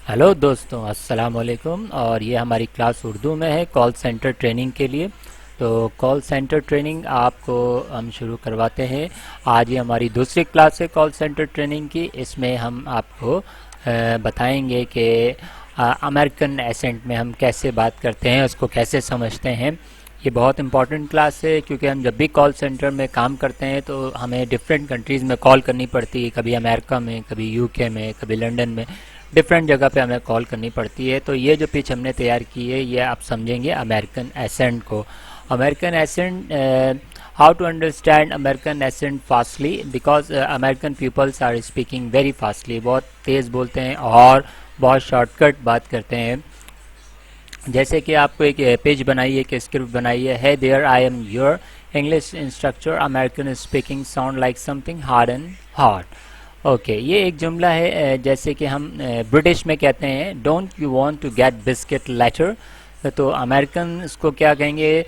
Hello दोस्तों, अस्सलाम वालेकुम। और ये हमारी क्लास उर्दू में है कॉल सेंटर ट्रेनिंग के लिए। तो कॉल सेंटर ट्रेनिंग आपको हम शुरू करवाते हैं। आज ये हमारी दूसरी क्लास है कॉल सेंटर ट्रेनिंग की। इसमें हम आपको बताएंगे कि अमेरिकन एसेंट में हम कैसे बात करते हैं, उसको कैसे समझते हैं। ये बहुत इंपॉर्टेंट क्लास है क्योंकि हम जब भी कॉल सेंटर में काम करते हैं तो हमें डिफरेंट कंट्रीज़ में कॉल करनी पड़ती है। कभी अमेरिका में, कभी यूके में, कभी लंदन में, डिफरेंट जगह पे हमें कॉल करनी पड़ती है। तो ये जो पिच हमने तैयार की है ये आप समझेंगे अमेरिकन एसेंट को। American accent, how to understand American accent fastly, because American peoples are speaking very fastly. बहुत तेज़ बोलते हैं और बहुत शॉर्टकट बात करते हैं। जैसे कि आपको एक पेज बनाई है, एक स्क्रिप्ट बनाई है there I am your English instructor, American speaking sound like something hard and hard. Okay, ये एक जुमला है। जैसे कि हम ब्रिटिश में कहते हैं don't you want to get biscuit later, तो अमेरिकन इसको क्या कहेंगे?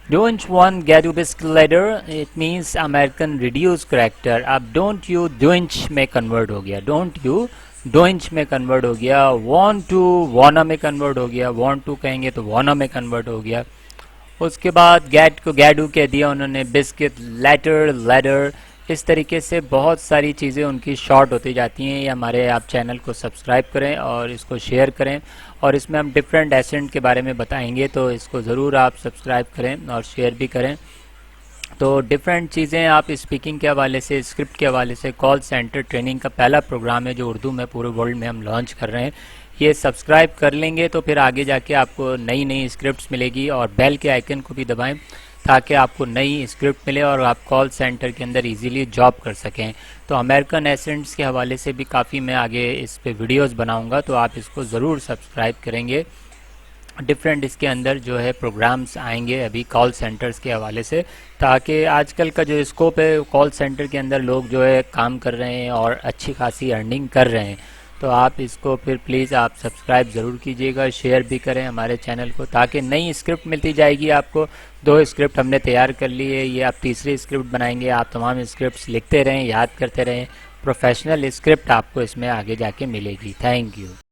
Don't want get you biscuit later, it means American reduce character. अब डोंट यू डोंच में कन्वर्ट हो गया, डोंट यू डोंच में कन्वर्ट हो गया, वांट टू वाना में कन्वर्ट हो गया, वांट टू कहेंगे तो वाना में कन्वर्ट हो गया। उसके बाद गेट को गैडू कह दिया उन्होंने, बिस्किट लेटर लेडर। इस तरीके से बहुत सारी चीज़ें उनकी शॉर्ट होती जाती हैं। ये हमारे आप चैनल को सब्सक्राइब करें और इसको शेयर करें, और इसमें हम डिफरेंट एसेंट के बारे में बताएंगे, तो इसको ज़रूर आप सब्सक्राइब करें और शेयर भी करें। तो डिफरेंट चीज़ें आप स्पीकिंग के हवाले से, स्क्रिप्ट के हवाले से, कॉल सेंटर ट्रेनिंग का पहला प्रोग्राम है जो उर्दू में पूरे वर्ल्ड में हम लॉन्च कर रहे हैं। ये सब्सक्राइब कर लेंगे तो फिर आगे जाके आपको नई नई स्क्रिप्ट्स मिलेगी, और बेल के आइकन को भी दबाएं ताकि आपको नई स्क्रिप्ट मिले और आप कॉल सेंटर के अंदर इजीली जॉब कर सकें। तो अमेरिकन एसेंट्स के हवाले से भी काफ़ी मैं आगे इस पे वीडियोस बनाऊंगा, तो आप इसको ज़रूर सब्सक्राइब करेंगे। डिफरेंट इसके अंदर जो है प्रोग्राम्स आएंगे अभी कॉल सेंटर्स के हवाले से, ताकि आजकल का जो स्कोप है कॉल सेंटर के अंदर लोग जो है काम कर रहे हैं और अच्छी खासी अर्निंग कर रहे हैं। तो आप इसको फिर प्लीज़ आप सब्सक्राइब ज़रूर कीजिएगा, शेयर भी करें हमारे चैनल को, ताकि नई स्क्रिप्ट मिलती जाएगी आपको। 2 स्क्रिप्ट हमने तैयार कर ली है, ये आप तीसरी स्क्रिप्ट बनाएंगे। आप तमाम स्क्रिप्ट्स लिखते रहें, याद करते रहें। प्रोफेशनल स्क्रिप्ट आपको इसमें आगे जाके मिलेगी। Thank you.